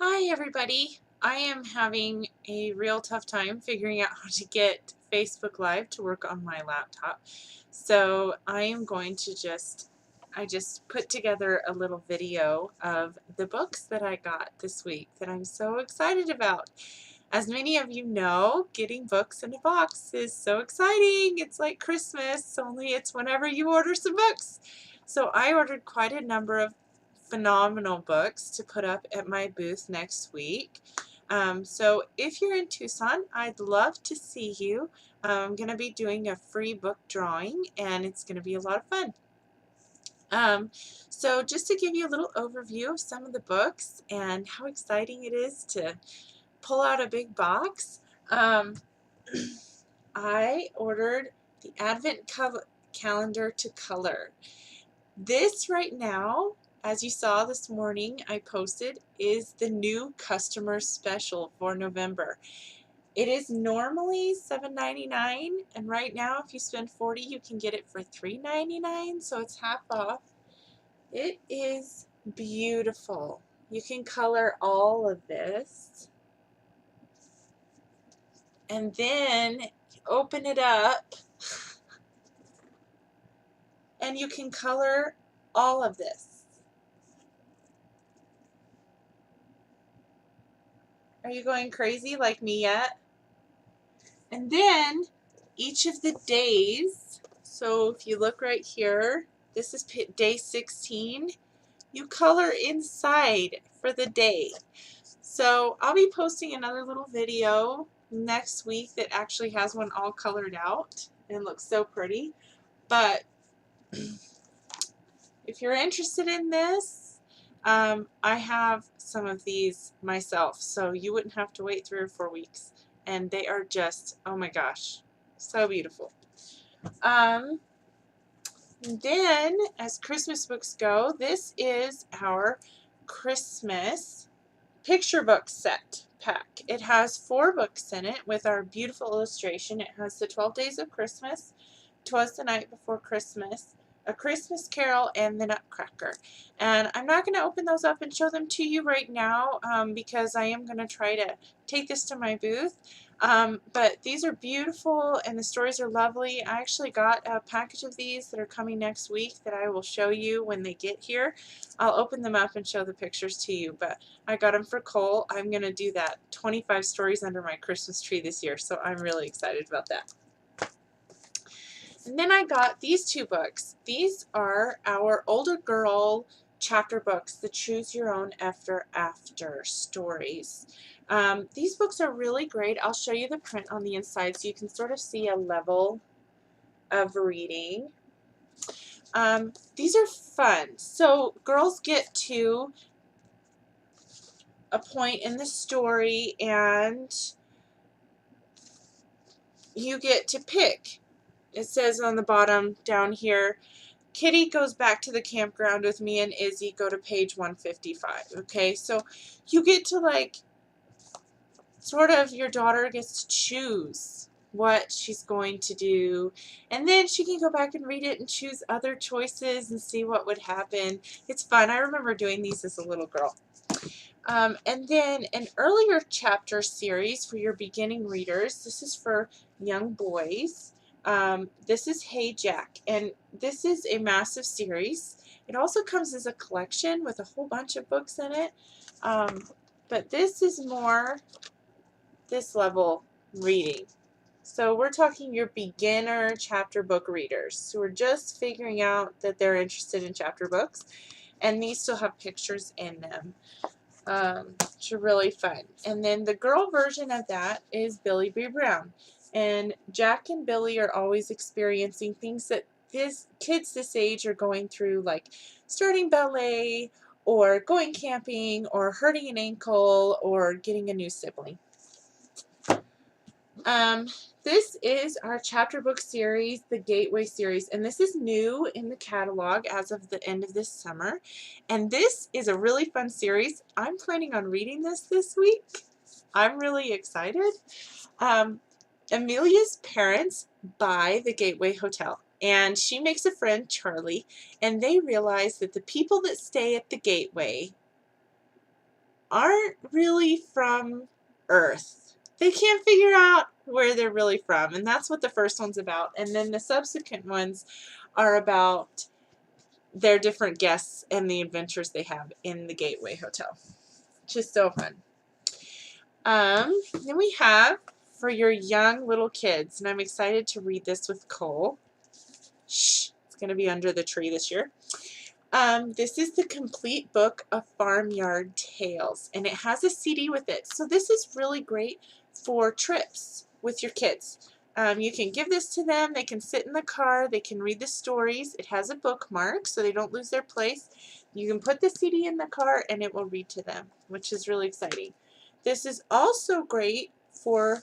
Hi everybody. I am having a real tough time figuring out how to get Facebook Live to work on my laptop. So I am going to I just put together a little video of the books that I got this week that I'm so excited about. As many of you know, getting books in a box is so exciting. It's like Christmas, only it's whenever you order some books. So I ordered quite a number of phenomenal books to put up at my booth next week. So if you're in Tucson, I'd love to see you. I'm going to be doing a free book drawing, and it's going to be a lot of fun. So just to give you a little overview of some of the books and how exciting it is to pull out a big box, I ordered the Advent calendar to color. This right now, as you saw this morning I posted, is the new customer special for November. It is normally $7.99, and right now if you spend $40 you can get it for $3.99, so it's half off. It is beautiful. You can color all of this, and then open it up and you can color all of this. Are you going crazy like me yet? And then each of the days, so if you look right here, this is day 16, you color inside for the day. So I'll be posting another little video next week that actually has one all colored out and looks so pretty. But if you're interested in this, I have some of these myself, so you wouldn't have to wait 3 or 4 weeks. And they are just, oh my gosh, so beautiful. Then, as Christmas books go, this is our Christmas picture book set pack. It has 4 books in it with our beautiful illustration. It has the 12 Days of Christmas, 'Twas the Night Before Christmas, A Christmas Carol, and The Nutcracker. And I'm not going to open those up and show them to you right now because I am going to try to take this to my booth. But these are beautiful and the stories are lovely. I actually got a package of these that are coming next week that I will show you when they get here. I'll open them up and show the pictures to you, but I got them for Cole. I'm going to do that 25 stories under my Christmas tree this year, so I'm really excited about that. And then I got these 2 books. These are our older girl chapter books, the Choose Your Own After stories. These books are really great. I'll show you the print on the inside so you can sort of see a level of reading. These are fun. So girls get to a point in the story and you get to pick. It says on the bottom down here, Kitty goes back to the campground with me and Izzy, go to page 155. Okay, so you get to, like, sort of, your daughter gets to choose what she's going to do, and then she can go back and read it and choose other choices and see what would happen. It's fun. I remember doing these as a little girl. And then an earlier chapter series for your beginning readers. This is for young boys. This is Hey Jack, and this is a massive series. It also comes as a collection with a whole bunch of books in it, but this is more this level reading. So we're talking your beginner chapter book readers who are just figuring out that they're interested in chapter books, and these still have pictures in them. Which are really fun. And then the girl version of that is Billy B. Brown. And Jack and Billy are always experiencing things that kids this age are going through, like starting ballet or going camping or hurting an ankle or getting a new sibling. This is our chapter book series, the Gateway series, and this is new in the catalog as of the end of this summer. And this is a really fun series. I'm planning on reading this week. I'm really excited. Amelia's parents buy the Gateway Hotel, and she makes a friend, Charlie, and they realize that the people that stay at the Gateway aren't really from Earth. They can't figure out where they're really from, and that's what the first one's about. And then the subsequent ones are about their different guests and the adventures they have in the Gateway Hotel. Just so fun. Then we have for your young little kids, and I'm excited to read this with Cole. Shh, it's going to be under the tree this year. This is the complete book of Farmyard Tales, and it has a CD with it. So this is really great for trips with your kids. You can give this to them. They can sit in the car. They can read the stories. It has a bookmark so they don't lose their place. You can put the CD in the car and it will read to them, which is really exciting. This is also great for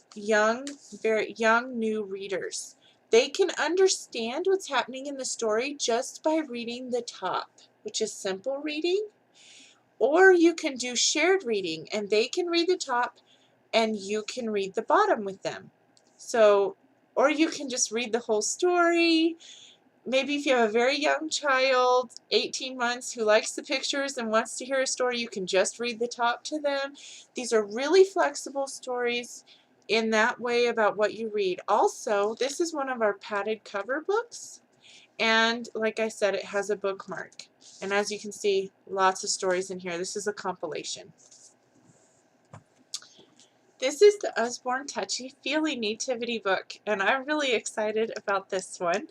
very young new readers. They can understand what's happening in the story just by reading the top, which is simple reading, or you can do shared reading and they can read the top and you can read the bottom with them. So, or you can just read the whole story. Maybe if you have a very young child, 18 months, who likes the pictures and wants to hear a story, you can just read the top to them. These are really flexible stories in that way about what you read. Also, this is one of our padded cover books, and like I said, it has a bookmark. And as you can see, lots of stories in here. This is a compilation. This is the Usborne Touchy Feely Nativity book, and I'm really excited about this one.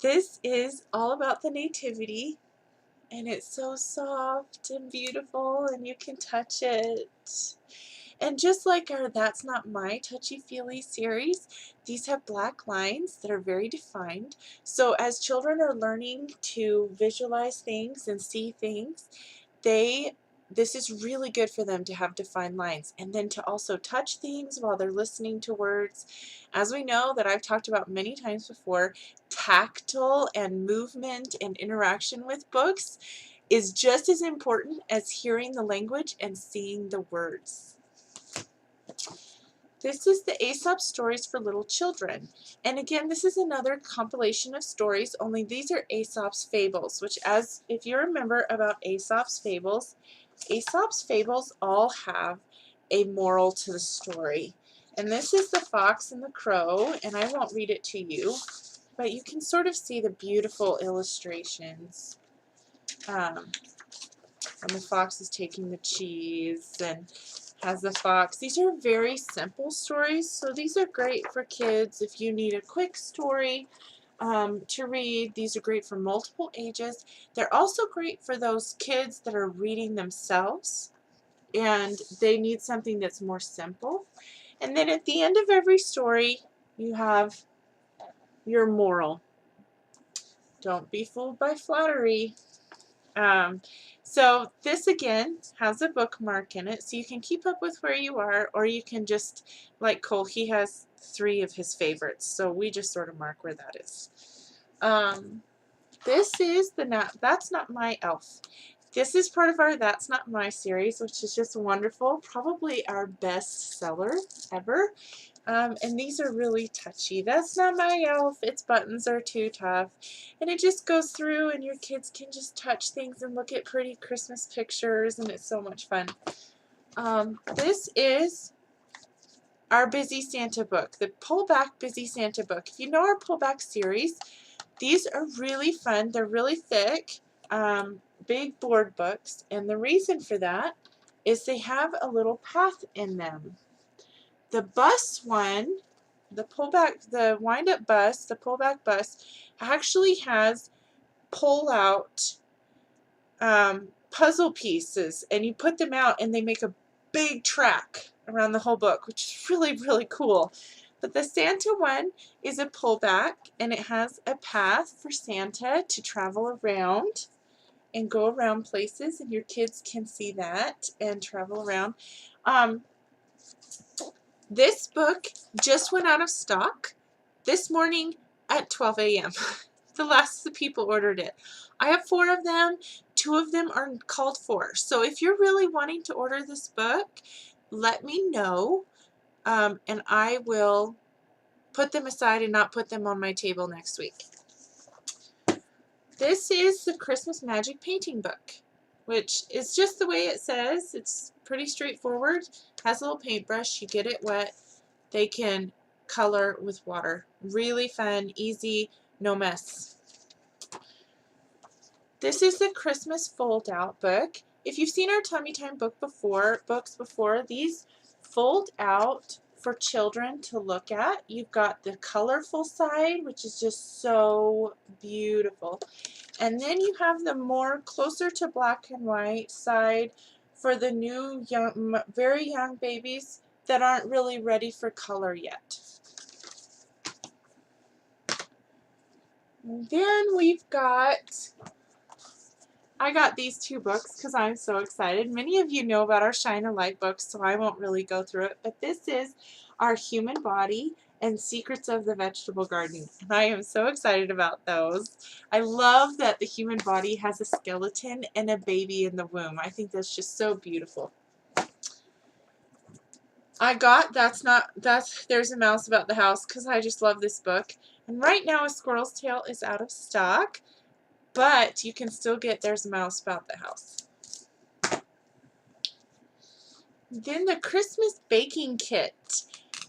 This is all about the Nativity, and it's so soft and beautiful, and you can touch it. And just like our That's Not My Touchy Feely series, these have black lines that are very defined. So as children are learning to visualize things and see things, this is really good for them to have defined lines, and then to also touch things while they're listening to words. As we know, that I've talked about many times before, tactile and movement and interaction with books is just as important as hearing the language and seeing the words. This is the Aesop Stories for Little Children. And again, this is another compilation of stories, only these are Aesop's Fables, which, as if you remember about Aesop's Fables all have a moral to the story. And this is the Fox and the Crow, and I won't read it to you, but you can sort of see the beautiful illustrations. And the fox is taking the cheese and has the fox. These are very simple stories, so these are great for kids if you need a quick story to read. These are great for multiple ages. They're also great for those kids that are reading themselves and they need something that's more simple. And then at the end of every story, you have your moral. Don't be fooled by flattery. So this again has a bookmark in it, so you can keep up with where you are, or you can just, like Cole, he has 3 of his favorites, so we just sort of mark where that is. This is the That's Not My Elf. This is part of our That's Not My series, which is just wonderful, probably our best seller ever. And these are really touchy. That's not my elf. Its buttons are too tough. And it just goes through and your kids can just touch things and look at pretty Christmas pictures, and it's so much fun. This is our Busy Santa book, the Pullback Busy Santa book. If you know our Pullback series, these are really fun. They're really thick, big board books, and the reason for that is they have a little path in them. The bus one, the wind-up bus, the pullback bus, actually has pull-out puzzle pieces, and you put them out and they make a big track around the whole book, which is really, really cool. But the Santa one is a pullback, and it has a path for Santa to travel around and go around places, and your kids can see that and travel around. This book just went out of stock this morning at 12 a.m. The last of the people ordered it. I have 4 of them. 2 of them are called for. So if you're really wanting to order this book, let me know, and I will put them aside and not put them on my table next week. This is the Christmas Magic Painting book, which is just the way it says. It's pretty straightforward. Has a little paintbrush. You get it wet. They can color with water. Really fun, easy, no mess. This is the Christmas fold-out book. If you've seen our Tummy Time books before, these fold out for children to look at. You've got the colorful side, which is just so beautiful. And then you have the more closer to black and white side for the new, very young babies that aren't really ready for color yet. And then I got these two books because I'm so excited. Many of you know about our Shine a Light books, so I won't really go through it. But this is Our Human Body and Secrets of the Vegetable Garden. And I am so excited about those. I love that the human body has a skeleton and a baby in the womb. I think that's just so beautiful. There's a Mouse About the House because I just love this book. And right now A Squirrel's Tale is out of stock. But you can still get There's a Mouse About the House. Then the Christmas baking kit.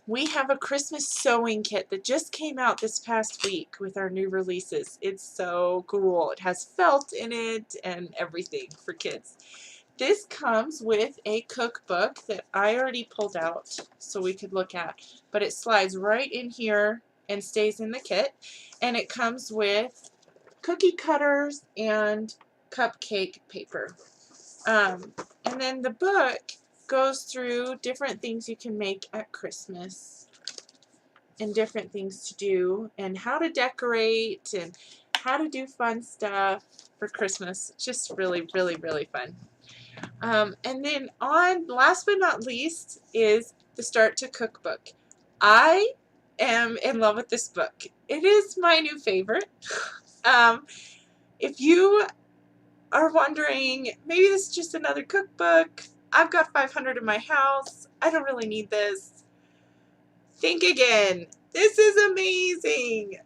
We have a Christmas sewing kit that just came out this past week with our new releases. It's so cool. It has felt in it and everything for kids. This comes with a cookbook that I already pulled out so we could look at. But it slides right in here and stays in the kit. And it comes with cookie cutters and cupcake paper. And then the book goes through different things you can make at Christmas and different things to do and how to decorate and how to do fun stuff for Christmas. Just really, really, really fun. And then last but not least is the Start to Cookbook. I am in love with this book. It is my new favorite. If you are wondering, maybe this is just another cookbook, I've got 500 in my house, I don't really need this, think again. This is amazing.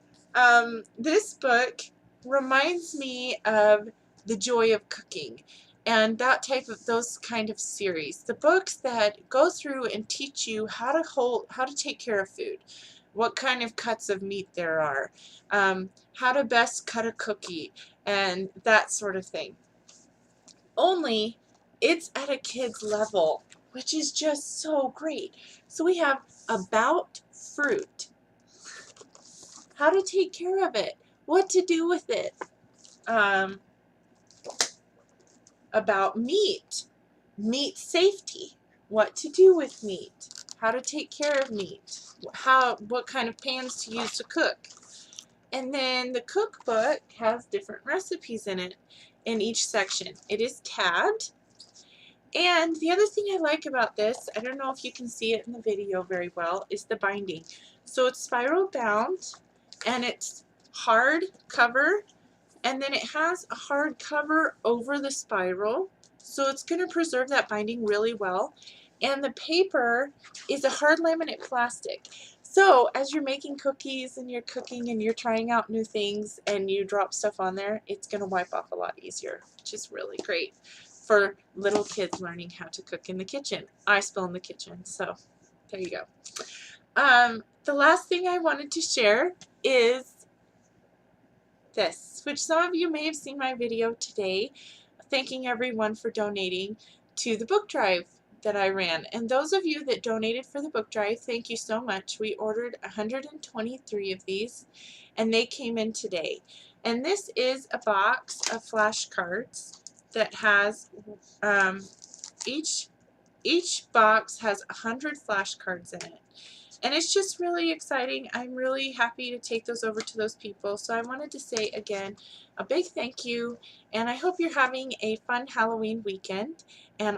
This book reminds me of The Joy of Cooking and those kind of series. The books that go through and teach you how to take care of food, what kind of cuts of meat there are, how to best cut a cookie, and that sort of thing. Only it's at a kid's level, which is just so great. So we have about fruit, how to take care of it, what to do with it, about meat, meat safety, what to do with meat, how to take care of meat, what kind of pans to use to cook. And then the cookbook has different recipes in it in each section. It is tabbed. And the other thing I like about this, I don't know if you can see it in the video very well, is the binding. So it's spiral bound and it's hard cover, and then it has a hard cover over the spiral. So it's going to preserve that binding really well. And the paper is a hard laminate plastic. So as you're making cookies and you're cooking and you're trying out new things and you drop stuff on there, it's going to wipe off a lot easier, which is really great for little kids learning how to cook in the kitchen. I spill in the kitchen, so there you go. The last thing I wanted to share is this, which some of you may have seen my video today, thanking everyone for donating to the book drive that I ran. And those of you that donated for the book drive, thank you so much. We ordered 123 of these and they came in today. And this is a box of flashcards that has each box has 100 flashcards in it. And it's just really exciting. I'm really happy to take those over to those people. So I wanted to say again a big thank you, and I hope you're having a fun Halloween weekend. And